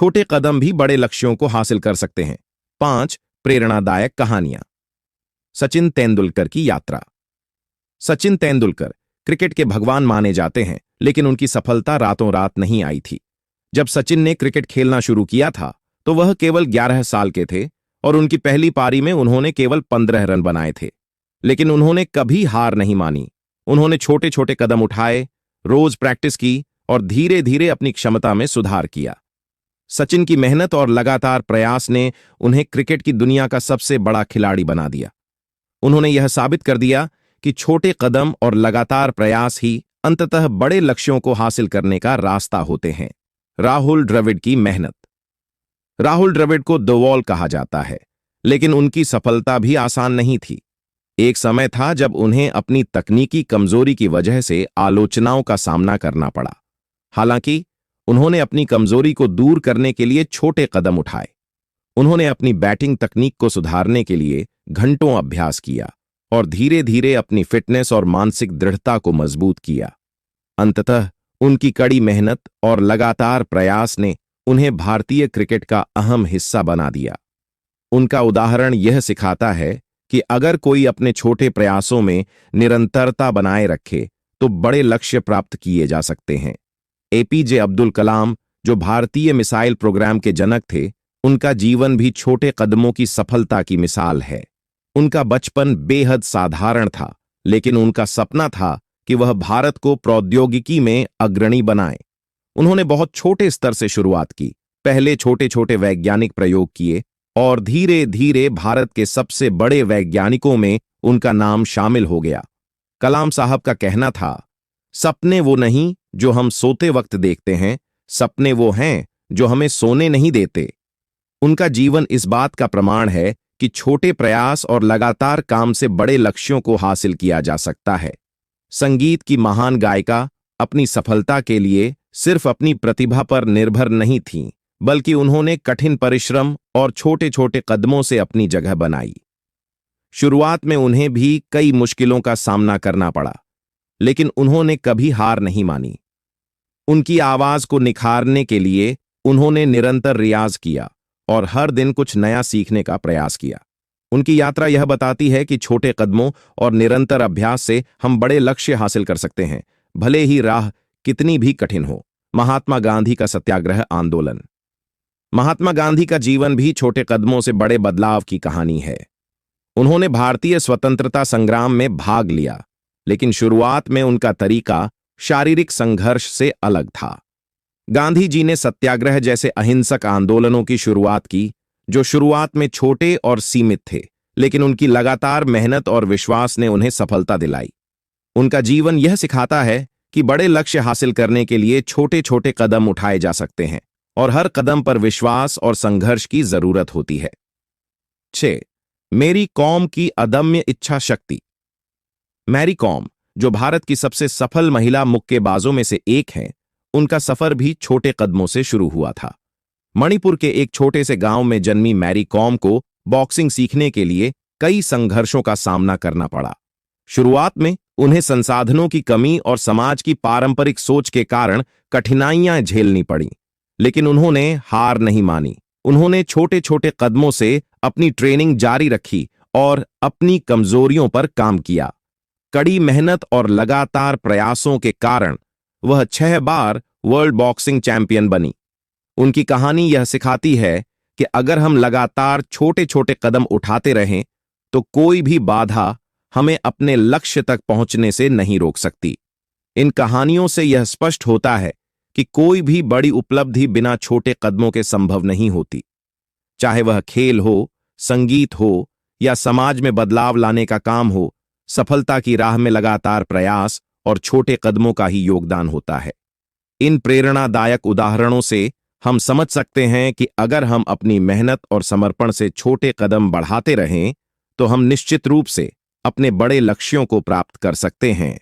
छोटे कदम भी बड़े लक्ष्यों को हासिल कर सकते हैं। 5 प्रेरणादायक कहानियां। सचिन तेंदुलकर की यात्रा। सचिन तेंदुलकर क्रिकेट के भगवान माने जाते हैं, लेकिन उनकी सफलता रातों रात नहीं आई थी। जब सचिन ने क्रिकेट खेलना शुरू किया था तो वह केवल 11 साल के थे और उनकी पहली पारी में उन्होंने केवल 15 रन बनाए थे। लेकिन उन्होंने कभी हार नहीं मानी। उन्होंने छोटे छोटे कदम उठाए, रोज प्रैक्टिस की और धीरे धीरे अपनी क्षमता में सुधार किया। सचिन की मेहनत और लगातार प्रयास ने उन्हें क्रिकेट की दुनिया का सबसे बड़ा खिलाड़ी बना दिया। उन्होंने यह साबित कर दिया कि छोटे कदम और लगातार प्रयास ही अंततः बड़े लक्ष्यों को हासिल करने का रास्ता होते हैं। राहुल द्रविड़ की मेहनत। राहुल द्रविड़ को द वॉल कहा जाता है, लेकिन उनकी सफलता भी आसान नहीं थी। एक समय था जब उन्हें अपनी तकनीकी कमजोरी की वजह से आलोचनाओं का सामना करना पड़ा। हालांकि उन्होंने अपनी कमजोरी को दूर करने के लिए छोटे कदम उठाए। उन्होंने अपनी बैटिंग तकनीक को सुधारने के लिए घंटों अभ्यास किया और धीरे धीरे अपनी फिटनेस और मानसिक दृढ़ता को मजबूत किया। अंततः उनकी कड़ी मेहनत और लगातार प्रयास ने उन्हें भारतीय क्रिकेट का अहम हिस्सा बना दिया। उनका उदाहरण यह सिखाता है कि अगर कोई अपने छोटे प्रयासों में निरंतरता बनाए रखे तो बड़े लक्ष्य प्राप्त किए जा सकते हैं। एपीजे अब्दुल कलाम, जो भारतीय मिसाइल प्रोग्राम के जनक थे, उनका जीवन भी छोटे कदमों की सफलता की मिसाल है। उनका बचपन बेहद साधारण था, लेकिन उनका सपना था कि वह भारत को प्रौद्योगिकी में अग्रणी बनाए। उन्होंने बहुत छोटे स्तर से शुरुआत की, पहले छोटे छोटे वैज्ञानिक प्रयोग किए और धीरे धीरे भारत के सबसे बड़े वैज्ञानिकों में उनका नाम शामिल हो गया। कलाम साहब का कहना था, सपने वो नहीं जो हम सोते वक्त देखते हैं, सपने वो हैं जो हमें सोने नहीं देते। उनका जीवन इस बात का प्रमाण है कि छोटे प्रयास और लगातार काम से बड़े लक्ष्यों को हासिल किया जा सकता है। संगीत की महान गायिका अपनी सफलता के लिए सिर्फ अपनी प्रतिभा पर निर्भर नहीं थीं, बल्कि उन्होंने कठिन परिश्रम और छोटे छोटे कदमों से अपनी जगह बनाई। शुरुआत में उन्हें भी कई मुश्किलों का सामना करना पड़ा, लेकिन उन्होंने कभी हार नहीं मानी। उनकी आवाज को निखारने के लिए उन्होंने निरंतर रियाज किया और हर दिन कुछ नया सीखने का प्रयास किया। उनकी यात्रा यह बताती है कि छोटे कदमों और निरंतर अभ्यास से हम बड़े लक्ष्य हासिल कर सकते हैं, भले ही राह कितनी भी कठिन हो। महात्मा गांधी का सत्याग्रह आंदोलन। महात्मा गांधी का जीवन भी छोटे कदमों से बड़े बदलाव की कहानी है। उन्होंने भारतीय स्वतंत्रता संग्राम में भाग लिया, लेकिन शुरुआत में उनका तरीका शारीरिक संघर्ष से अलग था। गांधी जी ने सत्याग्रह जैसे अहिंसक आंदोलनों की शुरुआत की, जो शुरुआत में छोटे और सीमित थे, लेकिन उनकी लगातार मेहनत और विश्वास ने उन्हें सफलता दिलाई। उनका जीवन यह सिखाता है कि बड़े लक्ष्य हासिल करने के लिए छोटे छोटे कदम उठाए जा सकते हैं और हर कदम पर विश्वास और संघर्ष की जरूरत होती है। 6 मेरी कॉम की अदम्य इच्छा शक्ति। मैरी कॉम, जो भारत की सबसे सफल महिला मुक्केबाजों में से एक हैं, उनका सफर भी छोटे कदमों से शुरू हुआ था। मणिपुर के एक छोटे से गांव में जन्मी मैरी कॉम को बॉक्सिंग सीखने के लिए कई संघर्षों का सामना करना पड़ा। शुरुआत में उन्हें संसाधनों की कमी और समाज की पारंपरिक सोच के कारण कठिनाइयां झेलनी पड़ीं, लेकिन उन्होंने हार नहीं मानी। उन्होंने छोटे छोटे कदमों से अपनी ट्रेनिंग जारी रखी और अपनी कमजोरियों पर काम किया। कड़ी मेहनत और लगातार प्रयासों के कारण वह 6 बार वर्ल्ड बॉक्सिंग चैंपियन बनी। उनकी कहानी यह सिखाती है कि अगर हम लगातार छोटे छोटे कदम उठाते रहें तो कोई भी बाधा हमें अपने लक्ष्य तक पहुंचने से नहीं रोक सकती। इन कहानियों से यह स्पष्ट होता है कि कोई भी बड़ी उपलब्धि बिना छोटे कदमों के संभव नहीं होती। चाहे वह खेल हो, संगीत हो या समाज में बदलाव लाने का काम हो, सफलता की राह में लगातार प्रयास और छोटे कदमों का ही योगदान होता है। इन प्रेरणादायक उदाहरणों से हम समझ सकते हैं कि अगर हम अपनी मेहनत और समर्पण से छोटे कदम बढ़ाते रहें तो हम निश्चित रूप से अपने बड़े लक्ष्यों को प्राप्त कर सकते हैं।